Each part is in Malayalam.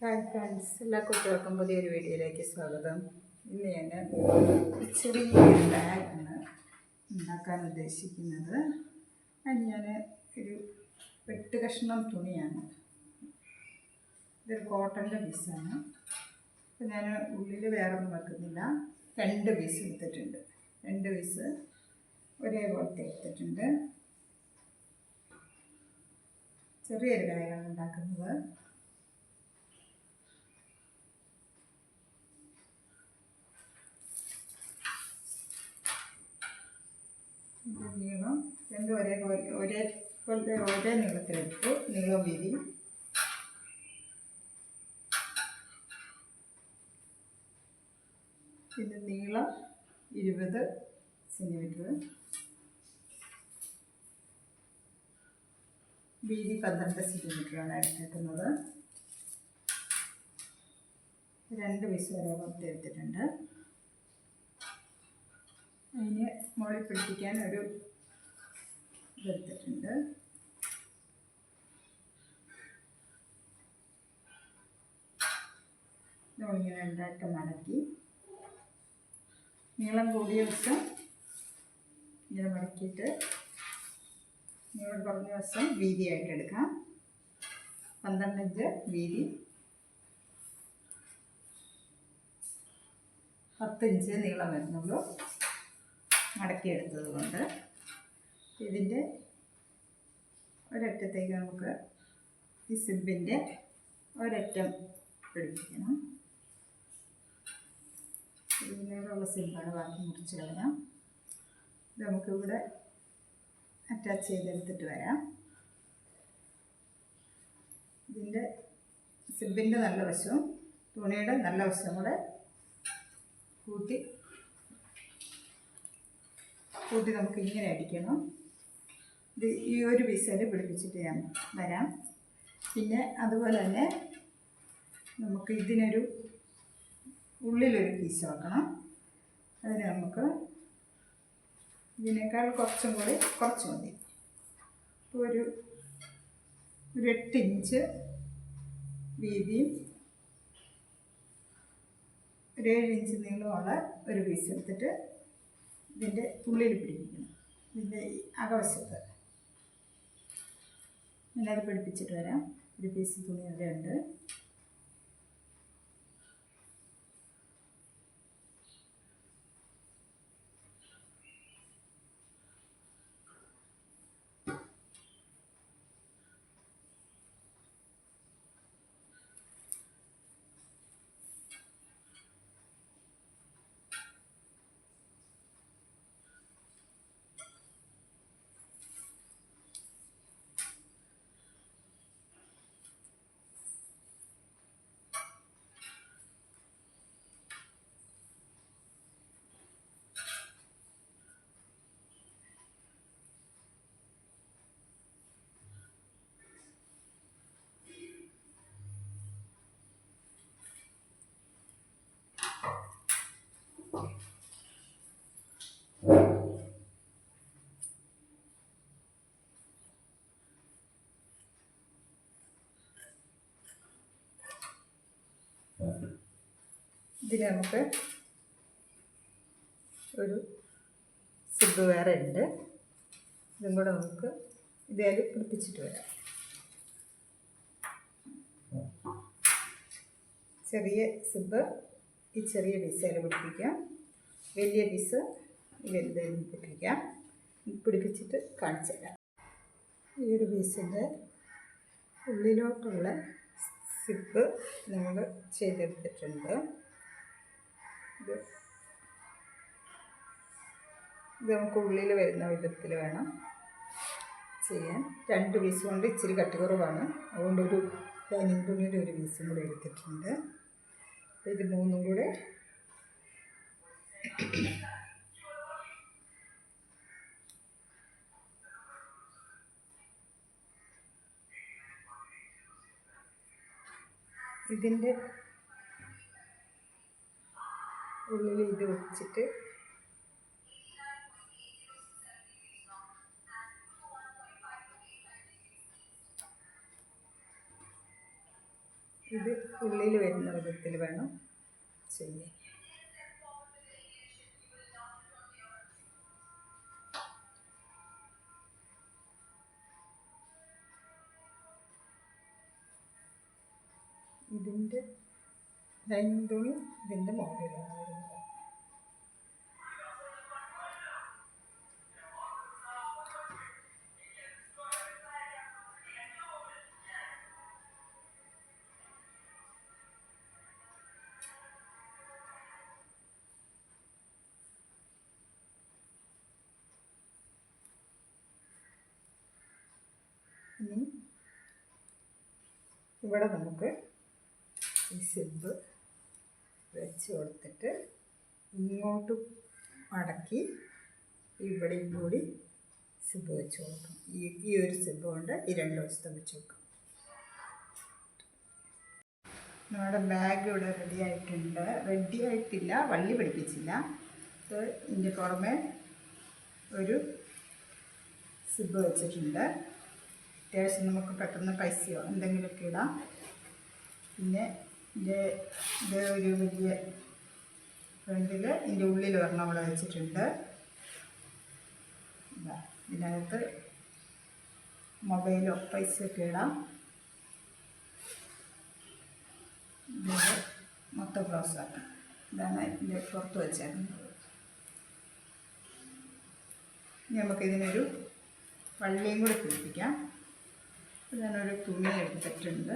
ഹായ് ഫ്രണ്ട്സ്, എല്ലാ കുട്ടികൾക്കും പുതിയൊരു വീഡിയോയിലേക്ക് സ്വാഗതം. ഇന്ന് ഞാൻ ചെറിയൊരു ബാഗാണ് ഉണ്ടാക്കാൻ ഉദ്ദേശിക്കുന്നത്. അതിന് ഞാൻ ഒരു 8 കഷ്ണം തുണിയാണ്. ഇതൊരു കോട്ടൻ്റെ പീസാണ്. അപ്പോൾ ഞാൻ ഉള്ളിൽ വേറെ ഒന്നും വെക്കുന്നില്ല. 2 പീസ് എടുത്തിട്ടുണ്ട്. 2 പീസ് ഒരേപോലത്തെ എടുത്തിട്ടുണ്ട്. ചെറിയൊരു ബാഗാണ് ഉണ്ടാക്കുന്നത്. നീളം രണ്ടും ഒരേ നീളത്തിലെടുത്തു. നീളം വീതി പിന്നെ നീളം 20 സെൻറ്റിമീറ്റർ, വീതി 12 സെൻറ്റിമീറ്ററാണ് എടുത്തിരിക്കുന്നത്. 2 പീസ് വരെ പുറത്ത് എടുത്തിട്ടുണ്ട്. അതിന് മുകളിൽ പിടിപ്പിക്കാൻ ഒരു ഇതെടുത്തിട്ടുണ്ട്. ഇങ്ങനെ 2ആയിട്ട് മടക്കി നീളം കൂടിയ വശം ഇങ്ങനെ മടക്കിയിട്ട് നീളം കുറഞ്ഞ വശം വീതിയായിട്ട് എടുക്കാം. 12 ഇഞ്ച് വീതി, 10 ഇഞ്ച് നീളം വരുന്നുള്ളൂ മടക്കിയെടുത്തത് കൊണ്ട്. ഇതിൻ്റെ ഒരറ്റത്തേക്ക് നമുക്ക് ഈ സിബിൻ്റെ ഒരറ്റം പിടിപ്പിക്കണം. ഇതിനോടുള്ള സിബാണ്, ബാക്കി മുറിച്ച് കളയാം. ഇത് നമുക്കിവിടെ അറ്റാച്ച് ചെയ്തെടുത്തിട്ട് വരാം. ഇതിൻ്റെ സിബിൻ്റെ നല്ല വശവും തുണിയുടെ നല്ല വശവും കൂടെ കൂട്ടി നമുക്ക് ഇങ്ങനെ അടിക്കണം. ഇത് ഈ ഒരു പീസിൽ പിടിപ്പിച്ചിട്ട് ഞാൻ വരാം. പിന്നെ അതുപോലെ തന്നെ നമുക്ക് ഇതിനൊരു ഉള്ളിലൊരു പീസ് വെക്കണം. അതിന് നമുക്ക് ഇതിനേക്കാൾ കുറച്ച് മതി. ഒരു 8 ഇഞ്ച് വീതിയും 7 ഇഞ്ച് നീളമുള്ള ഒരു പീസ് എടുത്തിട്ട് ഇതിൻ്റെ ഉള്ളിൽ പിടിപ്പിക്കണം. ഇതിൻ്റെ അകവശത്ത് ഞാനത് പിടിപ്പിച്ചിട്ട് വരാം. ഒരു പീസ് തുണി അവിടെ ഉണ്ട്. ഇതിന് നമുക്ക് ഒരു സിബ് വേറെ ഉണ്ട്. ഇതും കൂടെ നമുക്ക് ഇതേൽ പിടിപ്പിച്ചിട്ട് വരാം. ചെറിയ സിബ് ഈ ചെറിയ പീസേൽ പിടിപ്പിക്കാം. വലിയ പീസ് വലുതേൽ പിടിപ്പിച്ചിട്ട് കാണിച്ചു തരാം. ഈ ഒരു പീസിൻ്റെ ഉള്ളിലോട്ടുള്ള സിബ് നമ്മൾ ചെയ്തെടുത്തിട്ടുണ്ട്. ഇത് നമുക്ക് ഉള്ളിൽ വരുന്ന വിധത്തിൽ വേണം ചെയ്യാൻ. 2 പീസ് കൊണ്ട് ഇച്ചിരി കട്ടി കുറവാണ്. അതുകൊണ്ടൊരു ലൈനിങ് തുണിയുടെ ഒരു പീസും കൂടെ എടുത്തിട്ടുണ്ട്. അപ്പോൾ ഇത് 3ഉം കൂടെ ഇതിൻ്റെ ഉള്ളിൽ ഇത് വെച്ചിട്ട് ഇത് ഉള്ളിൽ വരുന്ന വിധത്തിൽ വേണം ചെയ്യാൻ. ഇതിൻ്റെ ലൈനിങ് തുണി ഇതിൻ്റെ മുകളിലാണ് വരുന്നത്. ഇനി ഇവിടെ നമുക്ക് ഈ സിബ് വെച്ച് കൊടുത്തിട്ട് ഇങ്ങോട്ട് മടക്കി ഇവിടെയും കൂടി സിബ് വെച്ച് കൊടുക്കും. ഈ ഒരു സിബ് കൊണ്ട് ഈ രണ്ട് വശത്തും വെച്ച് കൊടുക്കും. നമ്മുടെ ബാഗ് ഇവിടെ റെഡി ആയിട്ടുണ്ട്. റെഡി ആയിട്ടില്ല, വള്ളി പിടിപ്പിച്ചില്ല. ഇതിൻ്റെ പുറമെ ഒരു സിബ് വെച്ചിട്ടുണ്ട്. അത്യാവശ്യം നമുക്ക് പെട്ടെന്ന് പൈസയോ എന്തെങ്കിലുമൊക്കെ ഇടാം. പിന്നെ ഇത് ഒരു വലിയ ഫ്രണ്ടിൽ ഇതിൻ്റെ ഉള്ളിൽ ഒരെണ്ണം അവിടെ വെച്ചിട്ടുണ്ട്. ഇതിനകത്ത് മൊബൈലോ പൈസയൊക്കെ ഇടാം. ഇതിൻ്റെ മൊത്തം ക്ലോസ് ആക്കാം. ഇതാണ് ഇതിൻ്റെ പുറത്ത് വെച്ചേക്കുന്നത്. ഇനി നമുക്കിതിനൊരു വള്ളിയും കൂടി പിടിപ്പിക്കാം. ഞാനൊരു തുണി എടുത്തിട്ടുണ്ട്.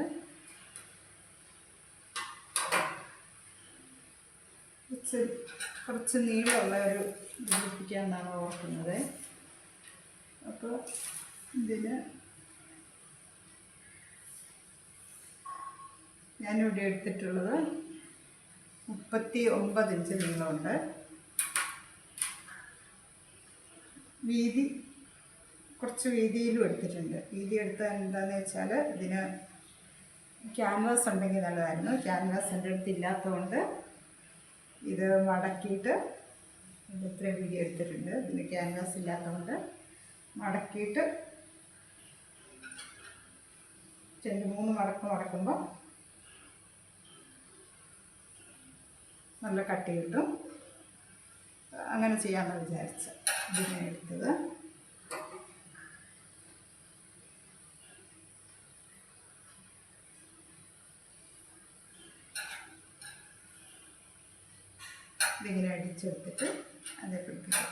കുറച്ച് നീളമുള്ള ഒരു പിടിപ്പിക്കാമെന്നാണ് ഓർക്കുന്നത്. അപ്പോൾ ഇതിന് ഞാനിവിടെ എടുത്തിട്ടുള്ളത് 39 ഇഞ്ച് നീളമുണ്ട്. വീതി കുറച്ച് വീതിയിലും എടുത്തിട്ടുണ്ട്. വീതി എടുത്താൽ എന്താണെന്ന് വെച്ചാൽ ഇതിന് ക്യാൻവാസ് ഉണ്ടെങ്കിൽ നല്ലതായിരുന്നു. ക്യാൻവാസ് എൻ്റെ അടുത്ത് ഇല്ലാത്തതുകൊണ്ട് ഇത് മടക്കിയിട്ട് ഇത്രയും വീതി എടുത്തിട്ടുണ്ട്. ഇതിന് ക്യാൻവാസ് ഇല്ലാത്തതുകൊണ്ട് മടക്കിയിട്ട് 3 മടക്ക് മടക്കുമ്പോൾ നല്ല കട്ടി കിട്ടും. അങ്ങനെ ചെയ്യാമെന്ന് വിചാരിച്ചു ഇതിനെ എടുത്തത്. ഇതിങ്ങനെ അടിച്ചെടുത്തിട്ട് അതേ പിടിപ്പിക്കാം.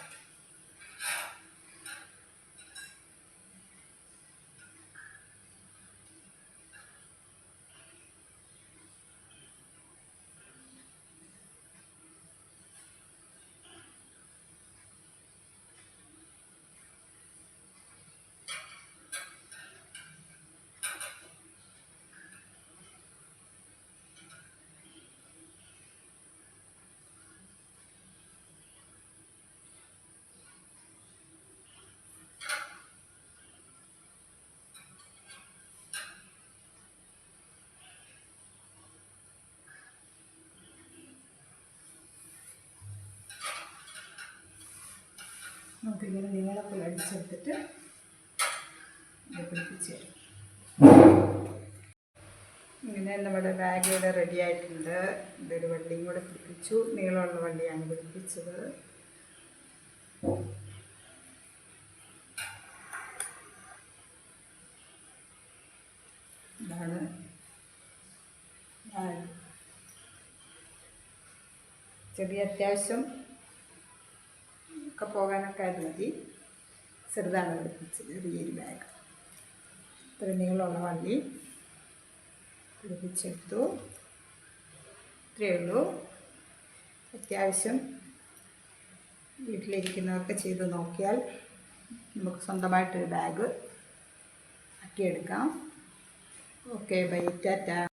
നമുക്കിങ്ങനെ നീളത്തിൽ അടിച്ചെടുത്തിട്ട് ഇത് പിടിപ്പിച്ച് തരും. ഇങ്ങനെ നമ്മുടെ ബാഗ് ഇവിടെ റെഡി ആയിട്ടുണ്ട്. ഇതൊരു വള്ളിയും കൂടെ പിടിപ്പിച്ചു. നീളമുള്ള വള്ളിയാണ് പിടിപ്പിച്ചത്. ഇതാണ് ചെറിയ അത്യാവശ്യം ഒക്കെ പോകാനൊക്കെ അത് മതി. ചെറുതാണ് പിടിപ്പിച്ചത്. ചെറിയൊരു ബാഗ്. ഇത്ര നീളമുള്ള വള്ളി പിടിപ്പിച്ചെടുത്തു. ഇത്രയേ ഉള്ളൂ. അത്യാവശ്യം വീട്ടിലിരിക്കുന്നവർക്ക് ചെയ്ത് നോക്കിയാൽ നമുക്ക് സ്വന്തമായിട്ടൊരു ബാഗ് ആക്കിയെടുക്കാം. Okay, bye, Tata.